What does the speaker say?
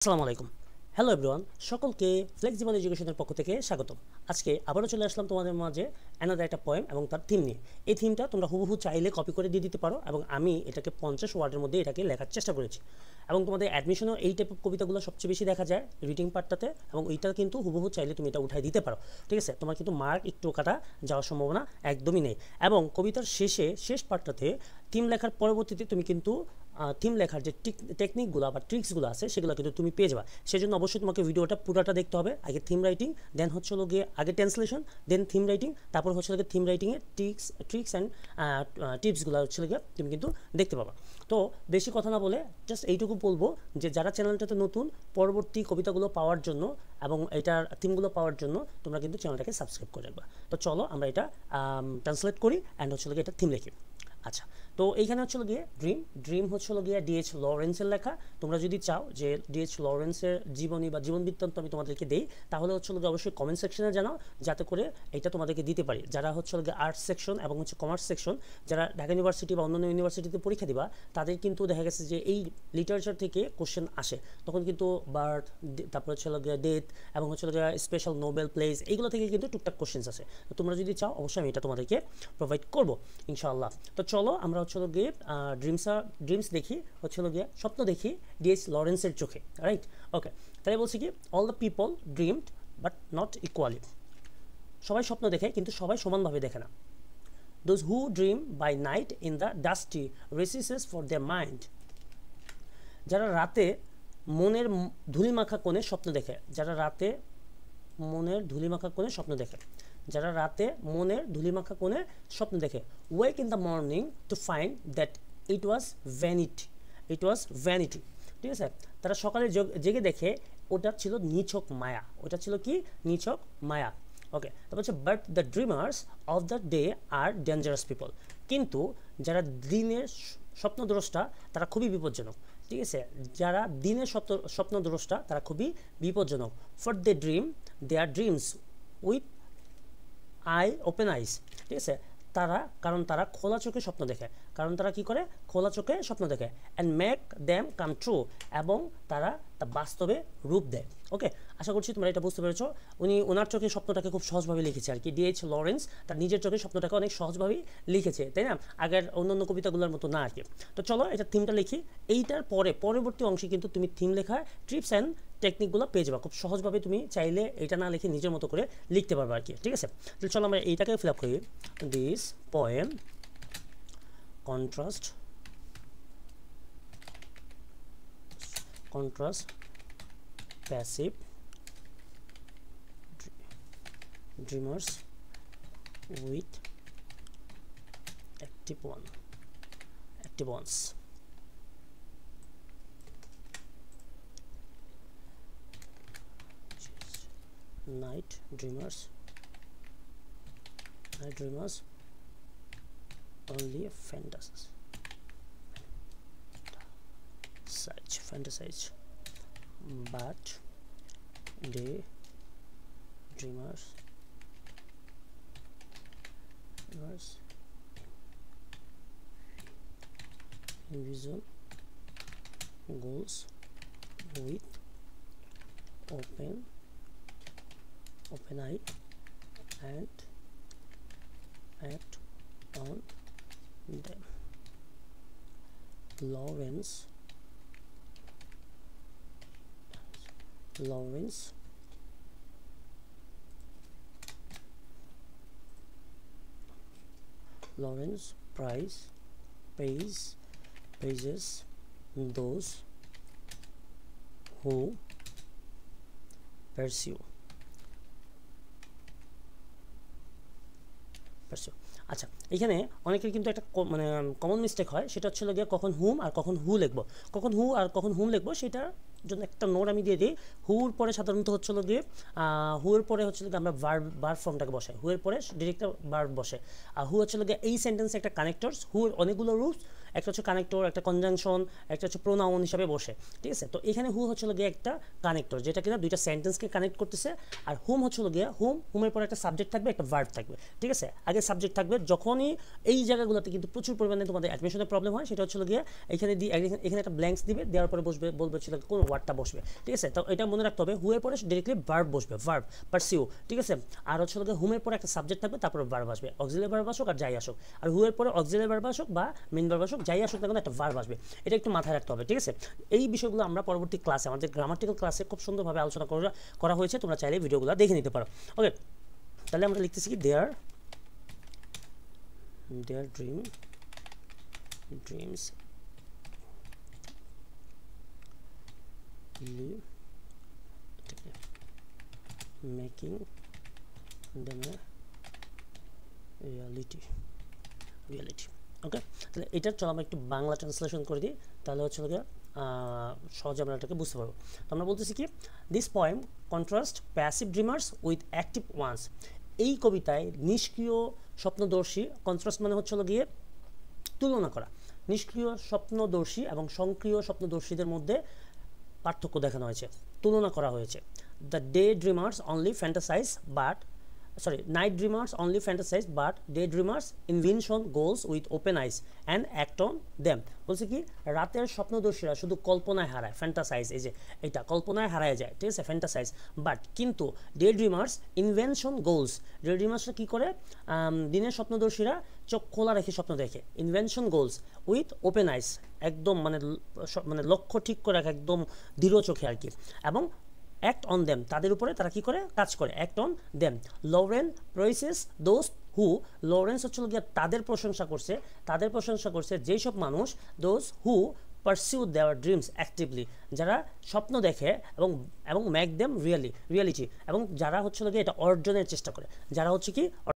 আসসালামু আলাইকুম। Hello everyone, সকলকে ফ্লেক্সিবল এডুকেশনের পক্ষ থেকে স্বাগতম। আজকে আবারও চলে আসলাম তোমাদের মাঝে অ্যানাদার একটা পোয়েম এবং তার থিম নিয়ে। এই থিমটা তোমরা হুবহু চাইলে কপি করে দিয়ে দিতে পারো এবং আমি এটাকে 50 ওয়ার্ডের মধ্যে এটাকে লেখার চেষ্টা করেছি। এবং তোমাদের অ্যাডমিশনও এই টাইপের কবিতাগুলো সবচেয়ে বেশি দেখা যায় রিডিং পার্টটাতে, এবং এইটা কিন্তু হুবহু চাইলে তুমি এটা উঠাই দিতে পারো। ঠিক আছে, তোমার কিন্তু মার্ক একটু কাটা যাওয়ার সম্ভাবনা একদমই নেই। এবং কবিতার শেষ পার্টটাতে থিম লেখার পরবর্তীতে তুমি কিন্তু থিম লেখার যে টেকনিকগুলো বা ট্রিক্সগুলো আছে সেগুলো কিন্তু তুমি পেয়ে যাবে। সেজন্য অবশ্যই তোমাকে ভিডিওটা পুরোটা দেখতে হবে। আগে থিম রাইটিং, দেন হচ্ছে হলো গিয়ে আগে ট্রান্সলেশন, দেন থিম রাইটিং, তারপর হচ্ছে গিয়ে থিম রাইটিংয়ের ট্রিক্স অ্যান্ড টিপসগুলো হচ্ছে গিয়ে তুমি কিন্তু দেখতে পাবা। তো বেশি কথা না বলে জাস্ট এইটুকু বলবো যে যারা চ্যানেলটাতে নতুন, পরবর্তী কবিতাগুলো পাওয়ার জন্য এবং এটার থিমগুলো পাওয়ার জন্য তোমরা কিন্তু চ্যানেলটাকে সাবস্ক্রাইব করে রাখবা। তো চলো আমরা এটা ট্রান্সলেট করি অ্যান্ড হচ্ছে গিয়ে এটা থিম লিখি। আচ্ছা, তো এইখানে হচ্ছে গিয়ে ড্রিম হচ্ছে গিয়ে ডিএইচ লরেন্সের লেখা। তোমরা যদি চাও যে ডিএইচ লরেন্সের জীবনী বা জীবন বৃত্তান্ত আমি তোমাদেরকে দেই, তাহলে হচ্ছে গিয়ে অবশ্যই কমেন্ট সেকশনে জানাও, যাতে করে এটা তোমাদেরকে দিতে পারি। যারা হচ্ছে গিয়ে আর্টস সেকশন এবং হচ্ছে কমার্স সেকশন, যারা ঢাকা ইউনিভার্সিটি বা অন্যান্য ইউনিভার্সিটিতে পরীক্ষা দিবা, তাদের কিন্তু দেখা গেছে যে এই লিটারেচার থেকে কোশ্চেন আসে। তখন কিন্তু বার্থ, তারপর হচ্ছে গিয়ে ডেথ এবং হচ্ছে গিয়ে স্পেশাল নোবেল প্লেস, এইগুলো থেকে কিন্তু টুকটাক কোশ্চেন্স আসে। তো তোমরা যদি চাও অবশ্যই আমি এটা তোমাদেরকে প্রোভাইড করবো ইনশাআল্লাহ। তো চলো আমরা হচ্ছে গিয়ে ড্রিমস দেখি, হচ্ছে গিয়ে স্বপ্ন দেখি ডিএইচ লরেন্সের চোখে। Right, okay. তাই বলছি কি, all the people dreamed but not equally. সবাই স্বপ্ন দেখে কিন্তু সবাই সমানভাবে দেখে না। Those who dream by night in the dusty recesses for their mind. যারা রাতে মনের ধূলিমাখা কোণে স্বপ্ন দেখে, যারা রাতে মনের ধূলিমাখা কোণে স্বপ্ন দেখে, যারা রাতে মনের ধূলিমাখা কোণে স্বপ্ন দেখে, wake in the morning to find that it was vanity. ঠিক আছে, তারা সকালে জেগে দেখে ওটা ছিল নিছক মায়া। ওটা ছিল কি? নিছক মায়া। ওকে, তারপর হচ্ছে but the dreamers of the day are dangerous people. কিন্তু যারা দিনের স্বপ্নদ্রষ্টা তারা খুবই বিপজ্জনক। ঠিক আছে, যারা দিনের স্বপ্নদ্রষ্টা তারা খুবই বিপজ্জনক। For they dream their dreams with open eyes. ঠিক আছে, কারণ তারা খোলা চোখে স্বপ্ন দেখে, কারণ তারা কি করে? খোলা চোখে স্বপ্ন দেখে। And make them come true, এবং তারা তা বাস্তবে রূপ দেয়। ওকে, আশা করছি তোমরা এটা বুঝতে পেরেছো। ওনার চোখে স্বপ্নটাকে খুব সহজভাবে লিখেছে আর কি। ডিএইচ লরেন্স তার নিজের চোখে স্বপ্নটাকে অনেক সহজভাবেই লিখেছে, তাই না? আগের অন্যান্য কবিতাগুলোর মতো না আর কি। তো চলো এটা থিমটা লিখি। এইটার পরবর্তী অংশে কিন্তু তুমি থিম লেখার ট্রিপস অ্যান্ড টেকনিকগুলো পেয়ে যাবা। খুব সহজভাবে তুমি চাইলে এটা না লিখে নিজের মতো করে লিখতে পারবে আর কি। ঠিক আছে, তাহলে চলো আমরা এইটাকে ফিল আপ করি। This poem contrast passive dreamers with active ones. Night dreamers only fantasize, but day dreamers envision goals with open eye and act on them. Lawrence praises those who pursue. আচ্ছা, এখানে অনেকের কিন্তু একটা মানে common mistake হয়, সেটা হচ্ছে গিয়ে কখন হুম আর কখন হু লিখবো। কখন হু আর কখন হুম লিখবো সেটার জন্য একটা নোট আমি দিয়ে দিই। হুর পরে সাধারণত হচ্ছে গিয়ে হুর পরে হচ্ছে গিয়ে আমরা ভার্ব ফর্মটাকে বসাই, হুয়ের পরে ডিরেক্ট ভার্ব বসে। আর হু হচ্ছে গিয়ে এই সেন্টেন্সে একটা কানেক্টরস। হুর অনেকগুলো রুলস একটা হচ্ছে কানেক্টর, একটা কনজাংশন, একটা হচ্ছে প্রোনাউন হিসাবে বসে, ঠিক আছে। তো এখানে হু হচ্ছে গিয়ে একটা কানেক্টর, যেটা কিনা দুইটা সেন্টেন্সকে কানেক্ট করতেছে। আর হুম হচ্ছে গিয়ে হুমের পরে একটা সাবজেক্ট থাকবে, একটা ভার্ব থাকবে, ঠিক আছে। আগে সাবজেক্ট থাকবে, যখনই এই জায়গাগুলোতে কিন্তু প্রচুর পরিমাণে তোমাদের অ্যাডমিশনের প্রবলেম হয়, সেটা হচ্ছে গিয়ে এখানে এখানে একটা ব্ল্যাঙ্কস দিবে, দেওয়ার পরে বলবে ছিল কোন ওয়ার্ডটা বসবে, ঠিক আছে। তো এটা মনে রাখতে হবে, হুয়ের পরে ডিরেক্টলি ভার্ব বসবে, ভার্ব পারসিউ, ঠিক আছে। আর হচ্ছে গিয়ে হুমের পরে একটা সাবজেক্ট থাকবে, তারপরে ভার্ব আসবে, অক্সিলারি ভার্ব আসুক আর যাই আসুক। আর হুয়ের পরে অক্সিলারি ভার্ব আসুক বা মেইন ভার্ব আসুক, যাই আসুক না কেন একটা ভার্ব আসবে, এটা একটু মাথায় রাখতে হবে, ঠিক আছে। এই বিষয়গুলো আমরা পরবর্তী ক্লাসে, আমাদের গ্রামাটিক্যাল ক্লাসে খুব সুন্দরভাবে আলোচনা করা হয়েছে, তোমরা চাইলে ভিডিওগুলো দেখে নিতে পারো। ওকে, তাহলে আমরা লিখতেছি কি দেয়ার dreams making them a reality। ওকে, তাহলে এটার চলো আমরা একটু বাংলা ট্রান্সলেশন করে দিই, তাহলে হচ্ছে সহজে আমরা এটাকে বুঝতে পারবো। তো আমরা বলতেছি কি, this poem contrast passive dreamers with active ones. এই কবিতায় নিষ্ক্রিয় স্বপ্নদর্শী, কন্ট্রাস্ট মানে হচ্ছে গিয়ে তুলনা করা, নিষ্ক্রিয় স্বপ্নদর্শী এবং সক্রিয় স্বপ্নদর্শীদের মধ্যে পার্থক্য দেখানো হয়েছে, তুলনা করা হয়েছে। The day dreamers only fantasise night dreamers only fantasise but day dreamers invention goals with open ice and act on them. বলছে কি, রাতের স্বপ্নদর্শীরা শুধু কল্পনায় হারায়, ফ্যান্টাসাইজ, এই যে এটা কল্পনায় হারায় যায়, ঠিক আছে, ফ্যান্টাসাইজ। বাট কিন্তু day dreamers invention goals, day ড্রিমার্সরা কী করে, দিনের স্বপ্নদর্শীরা চোখ খোলা রেখে স্বপ্ন দেখে, invention goals with open eyes, একদম মানে লক্ষ্য ঠিক করে রাখে, একদম দৃঢ় চোখে আর কি, এবং অ্যাক্ট অন দেম, তাদের উপরে তারা কি করে, কাজ করে, act on them. Lawrence praises those who, Lawrence হচ্ছে গিয়ে তাদের প্রশংসা করছে যেই সব মানুষ, those who pursue their dreams actively, যারা স্বপ্ন দেখে এবং মেক দেম রিয়ালিটি, এবং যারা হচ্ছে গিয়ে এটা অর্জনের চেষ্টা করে, যারা হচ্ছে কি